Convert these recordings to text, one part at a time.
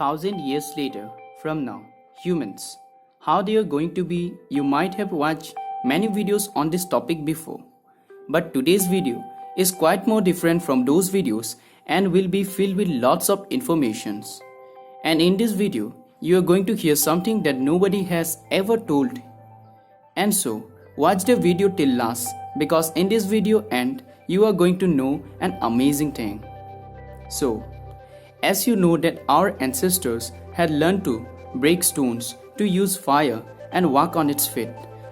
Thousand years later from now, humans, how they are going to be, you might have watched many videos on this topic before. But today's video is quite more different from those videos and will be filled with lots of informations. And in this video, you are going to hear something that nobody has ever told. And so, watch the video till last because in this video end, you are going to know an amazing thing. So, as you know that our ancestors had learned to break stones, to use fire and walk on its feet.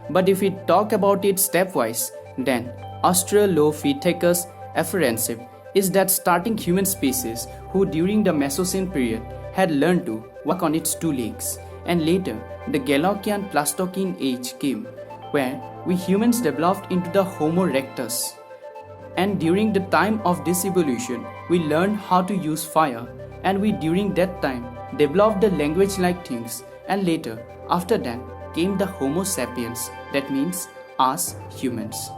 But if we talk about it stepwise, then Australopithecus afarensis is that starting human species who during the Mesolithic period had learned to walk on its two legs. And later, the Galician Pleistocene age came, where we humans developed into the Homo erectus. And during the time of this evolution, we learned how to use fire, and we during that time developed the language-like things, and later, after that, came the Homo sapiens, that means us humans.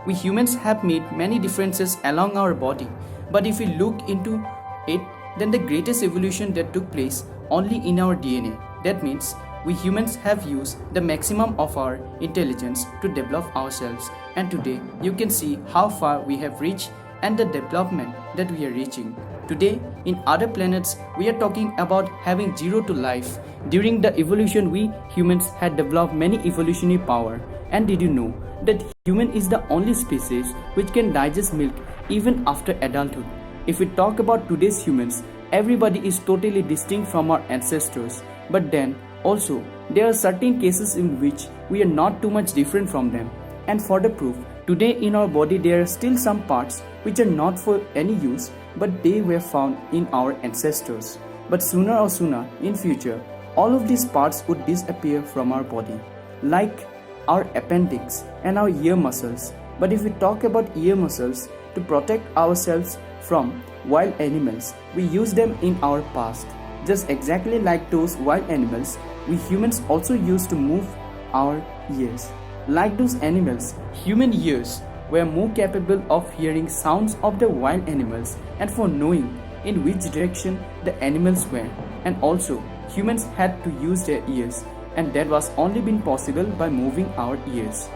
We humans have made many differences along our body, but if we look into it, then the greatest evolution that took place only in our DNA. That means we humans have used the maximum of our intelligence to develop ourselves, and today you can see how far we have reached and the development that we are reaching. Today, in other planets, we are talking about having zero to life. During the evolution, we humans had developed many evolutionary power. And did you know that human is the only species which can digest milk even after adulthood? If we talk about today's humans, everybody is totally distinct from our ancestors. But then, also, there are certain cases in which we are not too much different from them. And for the proof, today in our body there are still some parts which are not for any use, but they were found in our ancestors. But sooner or sooner in future, all of these parts would disappear from our body, like our appendix and our ear muscles. But if we talk about ear muscles, to protect ourselves from wild animals, we use them in our past. Just exactly like those wild animals, we humans also used to move our ears. Like those animals, human ears were more capable of hearing sounds of the wild animals and for knowing in which direction the animals were. And also, humans had to use their ears, and that was only been possible by moving our ears.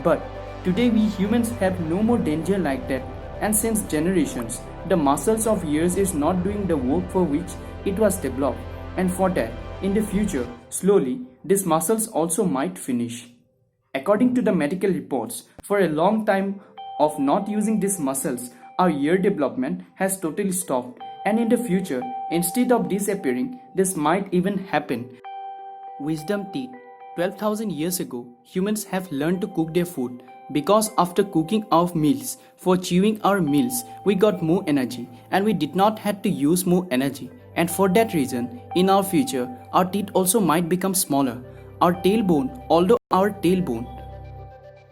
But today we humans have no more danger like that, and since generations, the muscles of ears is not doing the work for which it was developed, and for that, in the future, slowly, these muscles also might finish. According to the medical reports, for a long time of not using these muscles, our ear development has totally stopped, and in the future, instead of disappearing, this might even happen. Wisdom teeth. 12,000 years ago, humans have learned to cook their food because after cooking our meals, for chewing our meals, we got more energy and we did not have to use more energy. And for that reason, in our future, our teeth also might become smaller. Our tailbone, although our tailbone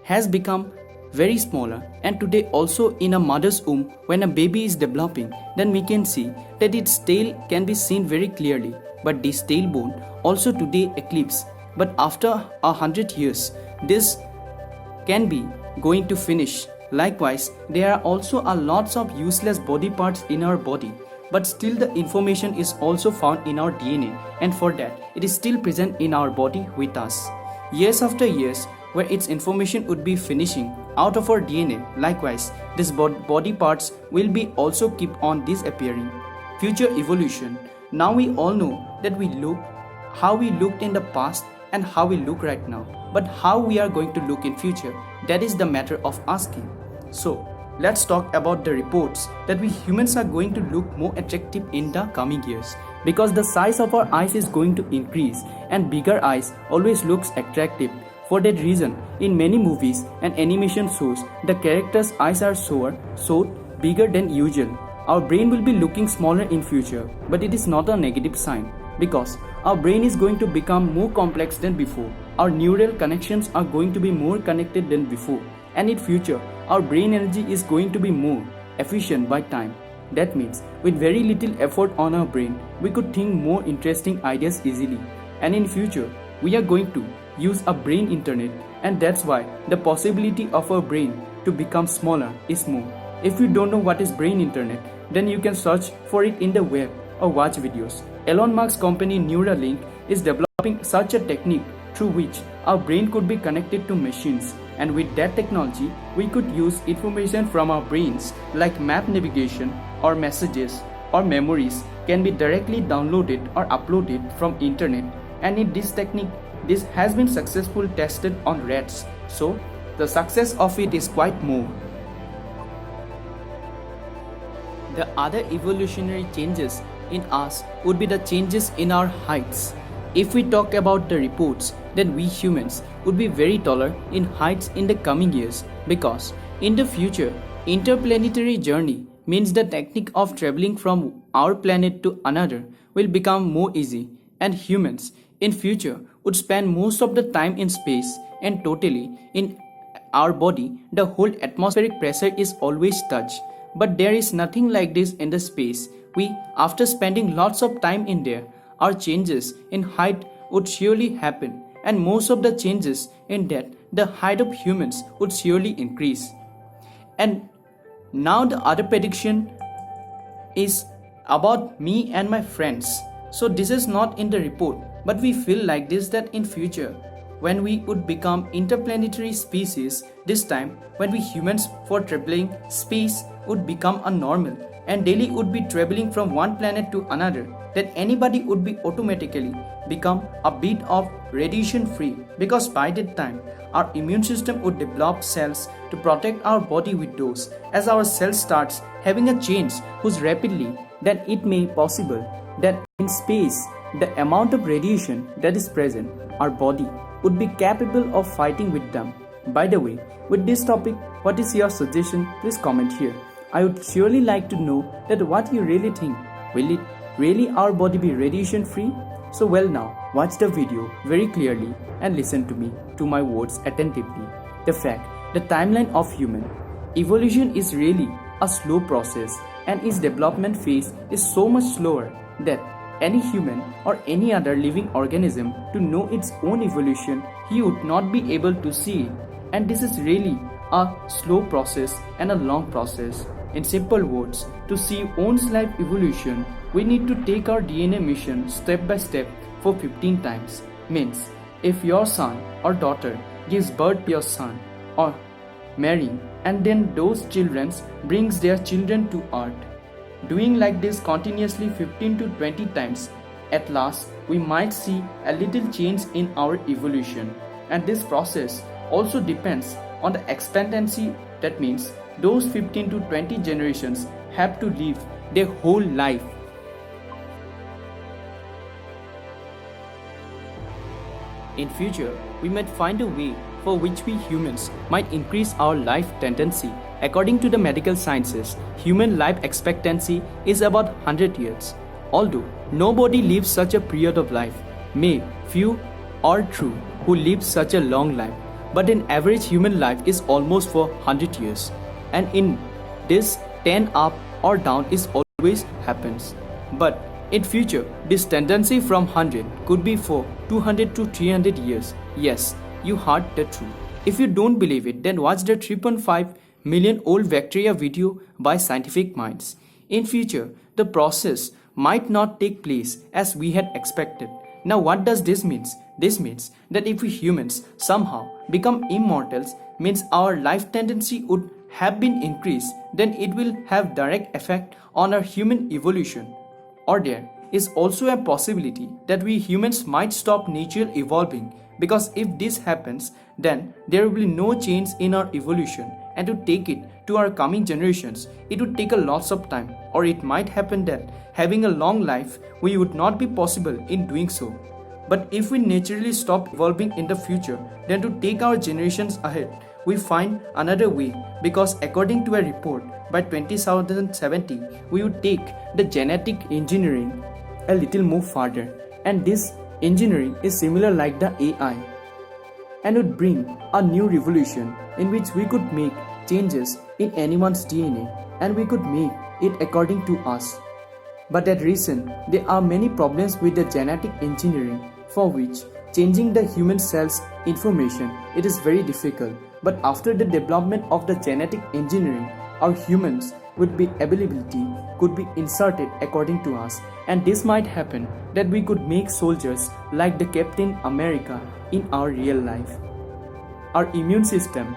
has become very smaller, and today also in a mother's womb when a baby is developing, then we can see that its tail can be seen very clearly. But this tailbone also today eclipses. But after 100 years, this can be going to finish. Likewise, there are also a lots of useless body parts in our body. But still the information is also found in our DNA, and for that, it is still present in our body with us. Years after years, where its information would be finishing out of our DNA, likewise, these body parts will be also keep on disappearing. Future evolution. Now we all know that how we looked in the past and how we look right now. But how we are going to look in future, that is the matter of asking. So, let's talk about the reports that we humans are going to look more attractive in the coming years, because the size of our eyes is going to increase and bigger eyes always looks attractive. For that reason, in many movies and animation shows, the characters' eyes are so bigger than usual. Our brain will be looking smaller in future, but it is not a negative sign because our brain is going to become more complex than before. Our neural connections are going to be more connected than before. And in future, our brain energy is going to be more efficient by time. That means with very little effort on our brain, we could think more interesting ideas easily. And in future, we are going to use a brain internet, and that's why the possibility of our brain to become smaller is more. If you don't know what is brain internet, then you can search for it in the web or watch videos. Elon Musk's company Neuralink is developing such a technique through which our brain could be connected to machines, and with that technology we could use information from our brains like map navigation or messages or memories can be directly downloaded or uploaded from internet. And in this technique, this has been successfully tested on rats, so the success of it is quite more. The other evolutionary changes in us would be the changes in our heights. If we talk about the reports, then we humans would be very taller in heights in the coming years, because in the future, interplanetary journey means the technique of traveling from our planet to another will become more easy, and humans in future would spend most of the time in space, and totally in our body the whole atmospheric pressure is always touched. But there is nothing like this in the space. We, after spending lots of time in there, our changes in height would surely happen, and most of the changes in that the height of humans would surely increase. And now the other prediction is about me and my friends. So this is not in the report, but we feel like this, that in future when we would become interplanetary species, this time when we humans for traveling space would become a normal, and daily would be traveling from one planet to another, that anybody would be automatically become a bit of radiation free, because by that time our immune system would develop cells to protect our body with those. As our cell starts having a change whose rapidly, then it may possible that in space the amount of radiation that is present, our body would be capable of fighting with them. By the way, with this topic, what is your suggestion? Please comment here. I would surely like to know that what you really think. Will it really our body be radiation free? So well, now watch the video very clearly and listen to me, to my words attentively. The fact, the timeline of human evolution is really a slow process, and its development phase is so much slower that any human or any other living organism to know its own evolution, he would not be able to see it. And this is really a slow process and a long process. In simple words, to see one's life evolution, we need to take our DNA mission step by step for 15 times. Means, if your son or daughter gives birth to your son or marrying, and then those children brings their children to earth, doing like this continuously 15 to 20 times, at last we might see a little change in our evolution. And this process also depends on the expectancy. That means those 15 to 20 generations have to live their whole life. In future, we might find a way for which we humans might increase our life tendency. According to the medical sciences, human life expectancy is about 100 years. Although nobody lives such a period of life, may few are true who live such a long life, but an average human life is almost for 100 years. And in this 10 up or down is always happens. But in future, this tendency from 100 could be for 200 to 300 years. Yes, you heard the truth. If you don't believe it, then watch the 3.5 million old bacteria video by scientific minds. In future, the process might not take place as we had expected. Now what does this mean? This means that if we humans somehow become immortals, means our life tendency would have been increased, then it will have direct effect on our human evolution. Or there is also a possibility that we humans might stop nature evolving, because if this happens, then there will be no change in our evolution, and to take it to our coming generations, it would take a lots of time, or it might happen that having a long life, we would not be possible in doing so. But if we naturally stop evolving in the future, then to take our generations ahead, we find another way, because according to a report, by 2070, we would take the genetic engineering a little more further, and this engineering is similar like the AI, and would bring a new revolution in which we could make changes in anyone's DNA, and we could make it according to us. But at recent, there are many problems with the genetic engineering, for which changing the human cell's information, it is very difficult. But after the development of the genetic engineering, our humans would be availability could be inserted according to us, and this might happen that we could make soldiers like the Captain America in our real life. Our immune system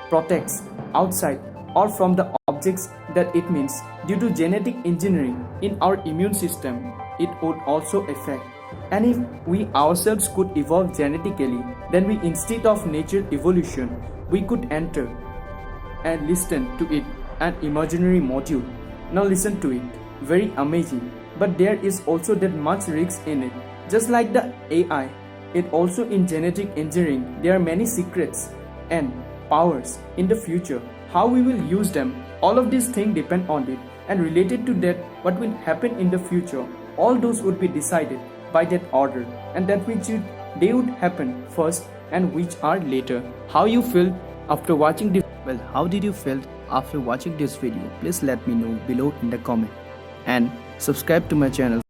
protects outside or from the objects that it means due to genetic engineering in our immune system it would also affect. And if we ourselves could evolve genetically, then we, instead of natural evolution, we could enter and listen to it an imaginary module. Now listen to it, very amazing, but there is also that much risk in it. Just like the AI, it also in genetic engineering there are many secrets and powers in the future. How we will use them, all of these things depend on it, and related to that what will happen in the future, all those would be decided by that order, and that which they would happen first and which are later. How you feel after watching this? Well, how did you feel after watching this video? Please let me know below in the comment, and subscribe to my channel.